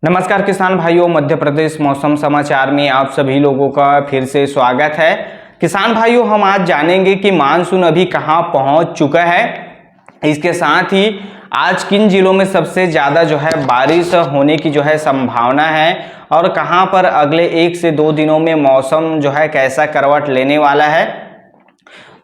नमस्कार किसान भाइयों, मध्य प्रदेश मौसम समाचार में आप सभी लोगों का फिर से स्वागत है। किसान भाइयों, हम आज जानेंगे कि मानसून अभी कहां पहुंच चुका है। इसके साथ ही आज किन जिलों में सबसे ज़्यादा बारिश होने की संभावना है और कहां पर अगले 1 से 2 दिनों में मौसम कैसा करवट लेने वाला है।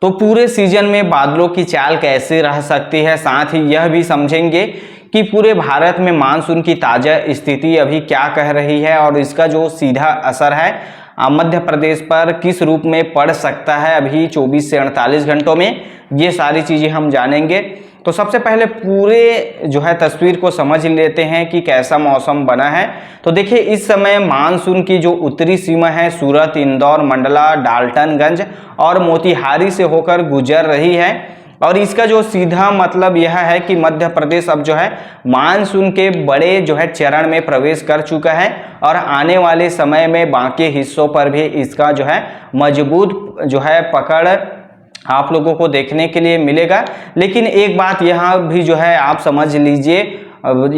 तो पूरे सीजन में बादलों की चाल कैसे रह सकती है, साथ ही यह भी समझेंगे कि पूरे भारत में मानसून की ताज़ा स्थिति अभी क्या कह रही है और इसका जो सीधा असर है मध्य प्रदेश पर किस रूप में पड़ सकता है अभी 24 से 48 घंटों में, ये सारी चीज़ें हम जानेंगे। तो सबसे पहले पूरे तस्वीर को समझ लेते हैं कि कैसा मौसम बना है। तो देखिए, इस समय मानसून की जो उत्तरी सीमा है सूरत, इंदौर, मंडला, डाल्टनगंज और मोतिहारी से होकर गुजर रही है और इसका जो सीधा मतलब यह है कि मध्य प्रदेश अब मानसून के बड़े चरण में प्रवेश कर चुका है और आने वाले समय में बाकी हिस्सों पर भी इसका मजबूत पकड़ आप लोगों को देखने के लिए मिलेगा। लेकिन एक बात यहाँ भी आप समझ लीजिए,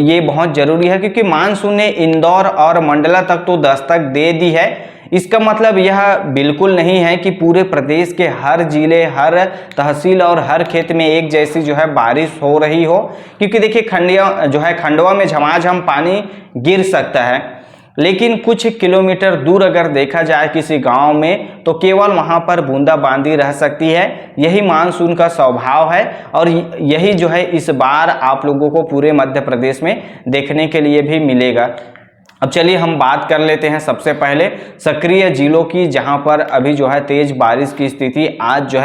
ये बहुत ज़रूरी है क्योंकि मानसून ने इंदौर और मंडला तक तो दस्तक दे दी है। इसका मतलब यह बिल्कुल नहीं है कि पूरे प्रदेश के हर जिले, हर तहसील और हर खेत में एक जैसी बारिश हो रही हो, क्योंकि देखिए खंडवा में झमाझम पानी गिर सकता है, लेकिन कुछ किलोमीटर दूर अगर देखा जाए किसी गांव में तो केवल वहां पर बूंदाबांदी रह सकती है। यही मानसून का स्वभाव है और यही इस बार आप लोगों को पूरे मध्य प्रदेश में देखने के लिए भी मिलेगा। अब चलिए हम बात कर लेते हैं सबसे पहले सक्रिय जिलों की, जहां पर अभी तेज बारिश की स्थिति आज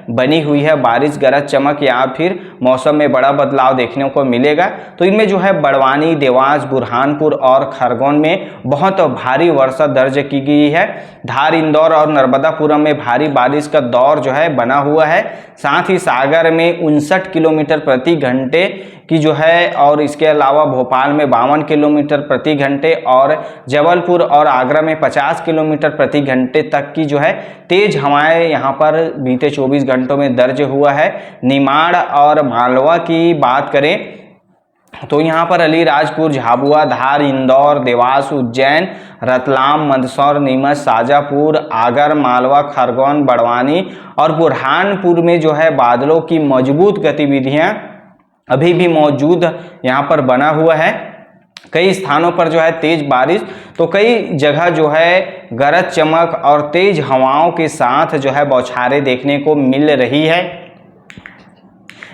बनी हुई है। बारिश, गरज चमक या फिर मौसम में बड़ा बदलाव देखने को मिलेगा। तो इनमें बड़वानी, देवास, बुरहानपुर और खरगोन में बहुत भारी वर्षा दर्ज की गई है। धार, इंदौर और नर्मदापुरम में भारी बारिश का दौर बना हुआ है। साथ ही सागर में 59 किलोमीटर प्रति घंटे की और इसके अलावा भोपाल में 52 किलोमीटर प्रति घंटे और जबलपुर और आगरा में 50 किलोमीटर प्रति घंटे तक की तेज हवाएं यहाँ पर बीते 24 घंटों में दर्ज हुआ है। निमाड़ और मालवा की बात करें तो यहाँ पर अलीराजपुर, झाबुआ, धार, इंदौर, देवास, उज्जैन, रतलाम, मंदसौर, नीमच, शाजापुर, आगर, मालवा, खरगोन, बड़वानी और बुरहानपुर में बादलों की मजबूत गतिविधियाँ अभी भी मौजूद यहाँ पर बना हुआ है। कई स्थानों पर तेज बारिश, तो कई जगह गरज चमक और तेज हवाओं के साथ बौछारें देखने को मिल रही है।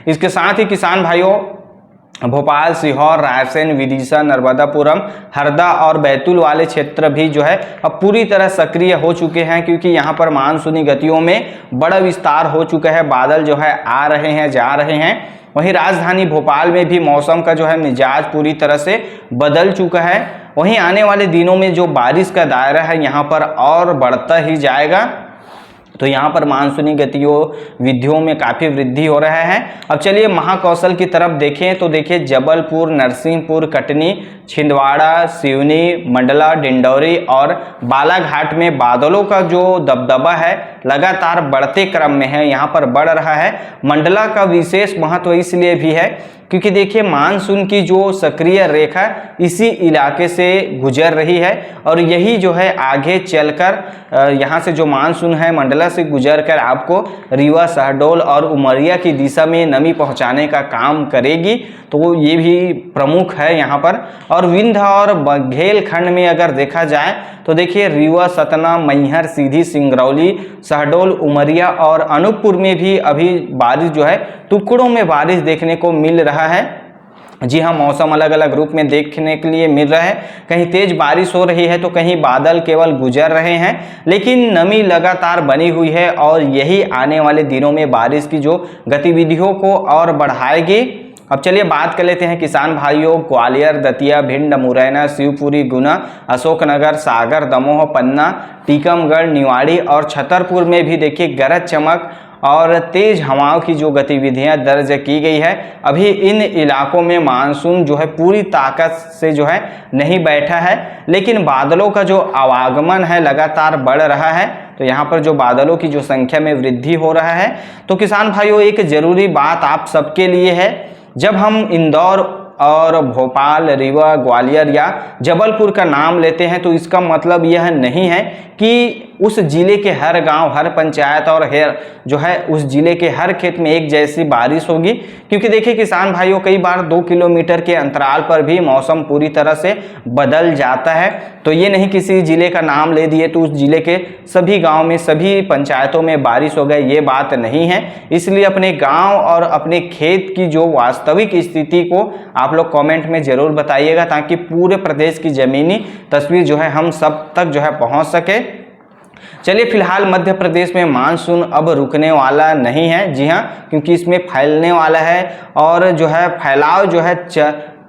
इसके साथ ही किसान भाइयों, भोपाल, सीहोर, रायसेन, विदिशा, नर्मदापुरम, हरदा और बैतूल वाले क्षेत्र भी अब पूरी तरह सक्रिय हो चुके हैं, क्योंकि यहाँ पर मानसूनी गतियों में बड़ा विस्तार हो चुका है। बादल आ रहे हैं, जा रहे हैं। वहीं राजधानी भोपाल में भी मौसम का मिजाज पूरी तरह से बदल चुका है। वहीं आने वाले दिनों में जो बारिश का दायरा है यहाँ पर और बढ़ता ही जाएगा। तो यहाँ पर मानसूनी गतिविधियों में काफ़ी वृद्धि हो रहा है। अब चलिए महाकौशल की तरफ देखें तो देखिए जबलपुर, नरसिंहपुर, कटनी, छिंदवाड़ा, सिवनी, मंडला, डिंडौरी और बालाघाट में बादलों का जो दबदबा है लगातार बढ़ते क्रम में है, यहाँ पर बढ़ रहा है। मंडला का विशेष महत्व इसलिए भी है क्योंकि देखिए मानसून की जो सक्रिय रेखा इसी इलाके से गुजर रही है और यही आगे चलकर यहाँ से जो मानसून है मंडला से गुजरकर आपको रीवा, शहडोल और उमरिया की दिशा में नमी पहुँचाने का काम करेगी। तो ये भी प्रमुख है यहाँ पर। और विंध्य और बघेलखंड में अगर देखा जाए तो देखिए रीवा, सतना, मैहर, सीधी, सिंगरौली, शहडोल, उमरिया और अनूपपुर में भी अभी बारिश टुकड़ों में बारिश देखने को मिल रहा है। जी हाँ, मौसम अलग अलग रूप में देखने के लिए मिल रहा है। कहीं तेज बारिश हो रही है तो कहीं बादल केवल गुजर रहे हैं, लेकिन नमी लगातार बनी हुई है और यही आने वाले दिनों में बारिश की जो गतिविधियों को और बढ़ाएगी। अब चलिए बात कर लेते हैं किसान भाइयों, ग्वालियर, दतिया, भिंड, मुरैना, शिवपुरी, गुना, अशोकनगर, सागर, दमोह, पन्ना, टीकमगढ़, निवाड़ी और छतरपुर में भी देखिए गरज चमक और तेज हवाओं की जो गतिविधियां दर्ज की गई है। अभी इन इलाकों में मानसून पूरी ताकत से नहीं बैठा है, लेकिन बादलों का जो आवागमन है लगातार बढ़ रहा है। तो यहाँ पर जो बादलों की जो संख्या में वृद्धि हो रहा है। तो किसान भाइयों, एक जरूरी बात आप सबके लिए है, जब हम इंदौर और भोपाल, रीवा, ग्वालियर या जबलपुर का नाम लेते हैं तो इसका मतलब यह नहीं है कि उस जिले के हर गांव, हर पंचायत और हर जो है उस जिले के हर खेत में एक जैसी बारिश होगी। क्योंकि देखिए किसान भाइयों, कई बार 2 किलोमीटर के अंतराल पर भी मौसम पूरी तरह से बदल जाता है। तो ये नहीं किसी जिले का नाम ले दिए तो उस जिले के सभी गांव में, सभी पंचायतों में बारिश हो गई, ये बात नहीं है। इसलिए अपने गांव और अपने खेत की जो वास्तविक स्थिति को आप लोग कमेंट में जरूर बताइएगा, ताकि पूरे प्रदेश की जमीनी तस्वीर जो है हम सब तक जो है पहुंच सके। चलिए, फिलहाल मध्य प्रदेश में मानसून अब रुकने वाला नहीं है। जी हाँ, क्योंकि इसमें फैलने वाला है और जो है फैलाव जो है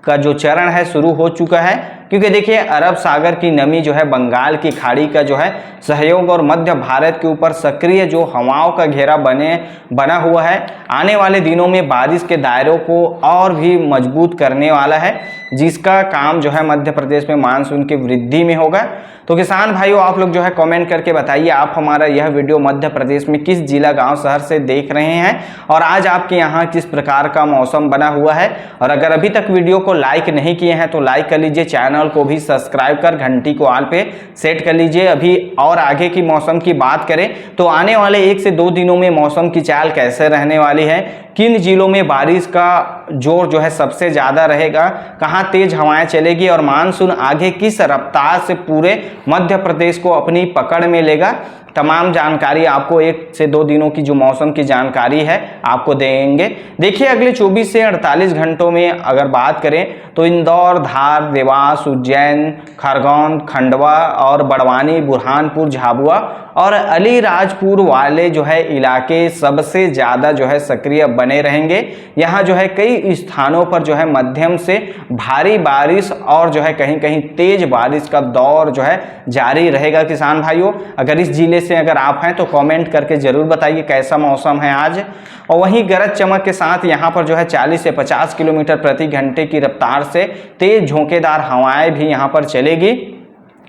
का जो चरण है शुरू हो चुका है। क्योंकि देखिए अरब सागर की नमी जो है बंगाल की खाड़ी का जो है सहयोग और मध्य भारत के ऊपर सक्रिय जो हवाओं का घेरा बना हुआ है, आने वाले दिनों में बारिश के दायरों को और भी मजबूत करने वाला है, जिसका काम जो है मध्य प्रदेश में मानसून की वृद्धि में होगा। तो किसान भाइयों, आप लोग जो है कमेंट करके बताइए आप हमारा यह वीडियो मध्य प्रदेश में किस जिला, गांव, शहर से देख रहे हैं और आज आपके यहाँ किस प्रकार का मौसम बना हुआ है। और अगर अभी तक वीडियो को लाइक नहीं किए हैं तो लाइक कर लीजिए, चैनल को भी सब्सक्राइब कर घंटी को ऑल पे सेट कर लीजिए। अभी और आगे की मौसम की बात करें तो आने वाले 1 से 2 दिनों में मौसम की चाल कैसे रहने वाली है, किन जिलों में बारिश का जोर जो है सबसे ज्यादा रहेगा, कहां तेज हवाएं चलेगी और मानसून आगे किस रफ्तार से पूरे मध्य प्रदेश को अपनी पकड़ में लेगा, तमाम जानकारी आपको 1 से 2 दिनों की जो मौसम की जानकारी है आपको देंगे। देखिए अगले 24 से 48 घंटों में अगर बात करें तो इंदौर, धार, देवास, उज्जैन, खरगोन, खंडवा और बड़वानी, बुरहानपुर, झाबुआ और अलीराजपुर वाले जो है इलाके सबसे ज़्यादा जो है सक्रिय बने रहेंगे। यहाँ जो है कई स्थानों पर जो है मध्यम से भारी बारिश और जो है कहीं कहीं तेज बारिश का दौर जो है जारी रहेगा। किसान भाइयों, अगर इस जिले से अगर आप हैं तो कमेंट करके जरूर बताइए कैसा मौसम है आज। और वहीं गरज चमक के साथ यहाँ पर जो है 40 से 50 किलोमीटर प्रति घंटे की रफ्तार से तेज झोंकेदार हवाएं भी यहाँ पर चलेगी।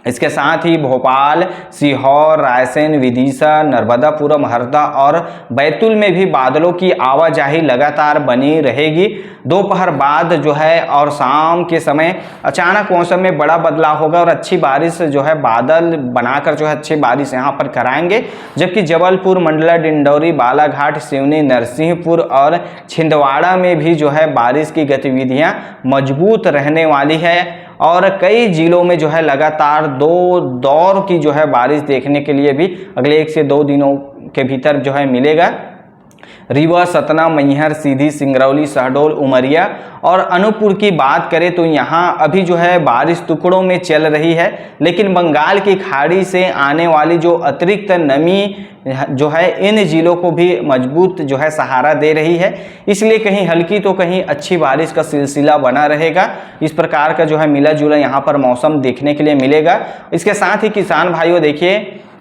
इसके साथ ही भोपाल, सीहोर, रायसेन, विदिशा, नर्मदापुरम, हरदा और बैतूल में भी बादलों की आवाजाही लगातार बनी रहेगी। दोपहर बाद जो है और शाम के समय अचानक मौसम में बड़ा बदलाव होगा और अच्छी बारिश जो है बादल बनाकर जो है अच्छी बारिश यहाँ पर कराएंगे। जबकि जबलपुर, मंडला, डिंडौरी, बालाघाट, सिवनी, नरसिंहपुर और छिंदवाड़ा में भी जो है बारिश की गतिविधियाँ मजबूत रहने वाली है और कई जिलों में जो है लगातार 2 दौर की जो है बारिश देखने के लिए भी अगले 1 से 2 दिनों के भीतर जो है मिलेगा। रीवा, सतना, मैहर, सीधी, सिंगरौली, शहडोल, उमरिया और अनूपपुर की बात करें तो यहाँ अभी जो है बारिश टुकड़ों में चल रही है, लेकिन बंगाल की खाड़ी से आने वाली जो अतिरिक्त नमी जो है इन जिलों को भी मजबूत जो है सहारा दे रही है। इसलिए कहीं हल्की तो कहीं अच्छी बारिश का सिलसिला बना रहेगा। इस प्रकार का जो है मिला जुला यहाँ पर मौसम देखने के लिए मिलेगा। इसके साथ ही किसान भाइयों देखिए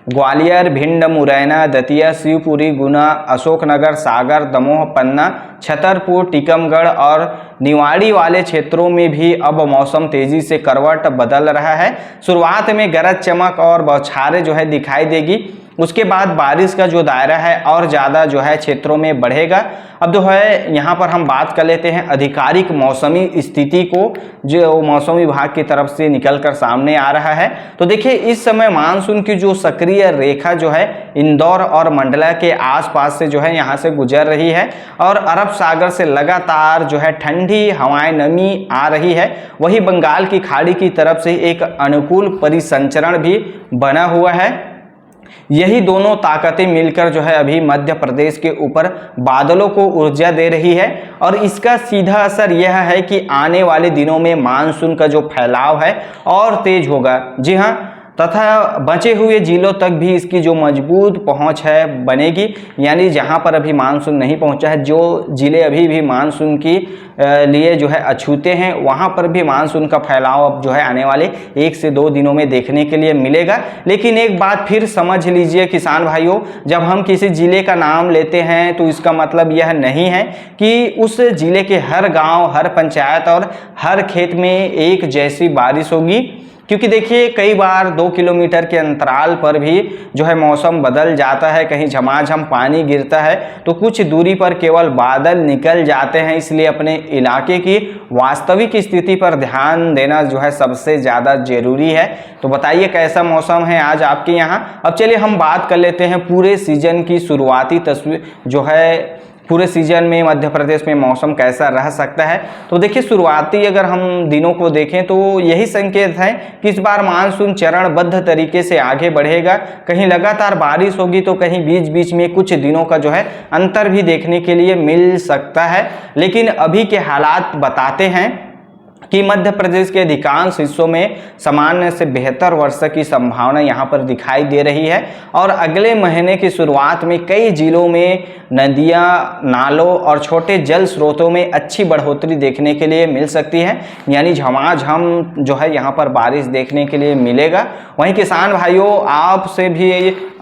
ग्वालियर, भिंड, मुरैना, दतिया, शिवपुरी, गुना, अशोकनगर, सागर, दमोह, पन्ना, छतरपुर, टीकमगढ़ और निवाड़ी वाले क्षेत्रों में भी अब मौसम तेजी से करवट बदल रहा है। शुरुआत में गरज चमक और बौछारें जो है दिखाई देगी, उसके बाद बारिश का जो दायरा है और ज़्यादा जो है क्षेत्रों में बढ़ेगा। अब जो है यहाँ पर हम बात कर लेते हैं आधिकारिक मौसमी स्थिति को, जो मौसम विभाग की तरफ से निकलकर सामने आ रहा है। तो देखिए इस समय मानसून की जो सक्रिय रेखा जो है इंदौर और मंडला के आसपास से जो है यहाँ से गुजर रही है और अरब सागर से लगातार जो है ठंडी हवाएं, नमी आ रही है। वही बंगाल की खाड़ी की तरफ से एक अनुकूल परिसंचरण भी बना हुआ है। यही दोनों ताकतें मिलकर जो है अभी मध्य प्रदेश के ऊपर बादलों को ऊर्जा दे रही है और इसका सीधा असर यह है कि आने वाले दिनों में मानसून का जो फैलाव है और तेज होगा। जी हाँ, तथा बचे हुए जिलों तक भी इसकी जो मजबूत पहुंच है बनेगी। यानी जहां पर अभी मानसून नहीं पहुंचा है, जो जिले अभी भी मानसून की लिए जो है अछूते हैं, वहां पर भी मानसून का फैलाव अब जो है आने वाले 1 से 2 दिनों में देखने के लिए मिलेगा। लेकिन एक बात फिर समझ लीजिए किसान भाइयों, जब हम किसी जिले का नाम लेते हैं तो इसका मतलब यह नहीं है कि उस जिले के हर गाँव, हर पंचायत और हर खेत में एक जैसी बारिश होगी। क्योंकि देखिए कई बार 2 किलोमीटर के अंतराल पर भी जो है मौसम बदल जाता है, कहीं झमाझम पानी गिरता है तो कुछ दूरी पर केवल बादल निकल जाते हैं। इसलिए अपने इलाके की वास्तविक स्थिति पर ध्यान देना जो है सबसे ज़्यादा जरूरी है। तो बताइए कैसा मौसम है आज आपके यहाँ। अब चलिए हम बात कर लेते हैं पूरे सीजन की शुरुआती तस्वीर जो है पूरे सीजन में मध्य प्रदेश में मौसम कैसा रह सकता है। तो देखिए शुरुआती अगर हम दिनों को देखें तो यही संकेत है कि इस बार मानसून चरणबद्ध तरीके से आगे बढ़ेगा। कहीं लगातार बारिश होगी तो कहीं बीच बीच में कुछ दिनों का जो है अंतर भी देखने के लिए मिल सकता है। लेकिन अभी के हालात बताते हैं कि मध्य प्रदेश के अधिकांश हिस्सों में सामान्य से बेहतर वर्षा की संभावना यहां पर दिखाई दे रही है और अगले महीने की शुरुआत में कई जिलों में नदियां, नालों और छोटे जल स्रोतों में अच्छी बढ़ोतरी देखने के लिए मिल सकती है। यानी झमाझम जो है यहां पर बारिश देखने के लिए मिलेगा। वहीं किसान भाइयों आपसे भी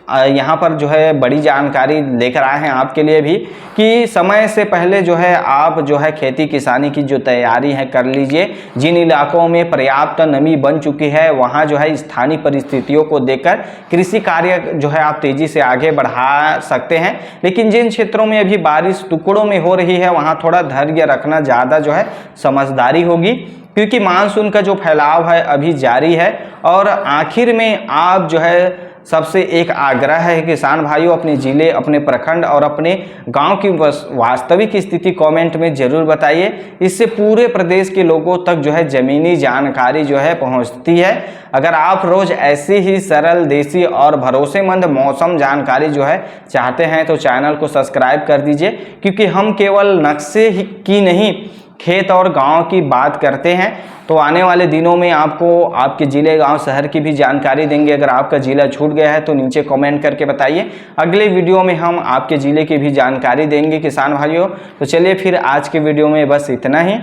यहाँ पर जो है बड़ी जानकारी लेकर आए हैं आपके लिए भी कि समय से पहले जो है आप जो है खेती किसानी की जो तैयारी है कर लीजिए। जिन इलाकों में पर्याप्त नमी बन चुकी है वहाँ जो है स्थानीय परिस्थितियों को देखकर कृषि कार्य जो है आप तेजी से आगे बढ़ा सकते हैं। लेकिन जिन क्षेत्रों में अभी बारिश टुकड़ों में हो रही है वहाँ थोड़ा धैर्य रखना ज़्यादा जो है समझदारी होगी, क्योंकि मानसून का जो फैलाव है अभी जारी है। और आखिर में आप जो है सबसे एक आग्रह है किसान भाइयों, अपने जिले, अपने प्रखंड और अपने गांव की वास्तविक स्थिति कमेंट में जरूर बताइए। इससे पूरे प्रदेश के लोगों तक जो है ज़मीनी जानकारी जो है पहुंचती है। अगर आप रोज ऐसी ही सरल, देसी और भरोसेमंद मौसम जानकारी जो है चाहते हैं तो चैनल को सब्सक्राइब कर दीजिए, क्योंकि हम केवल नक्शे की नहीं खेत और गांव की बात करते हैं। तो आने वाले दिनों में आपको आपके ज़िले, गांव, शहर की भी जानकारी देंगे। अगर आपका ज़िला छूट गया है तो नीचे कमेंट करके बताइए। अगले वीडियो में हम आपके ज़िले की भी जानकारी देंगे किसान भाइयों। तो चलिए फिर आज के वीडियो में बस इतना ही।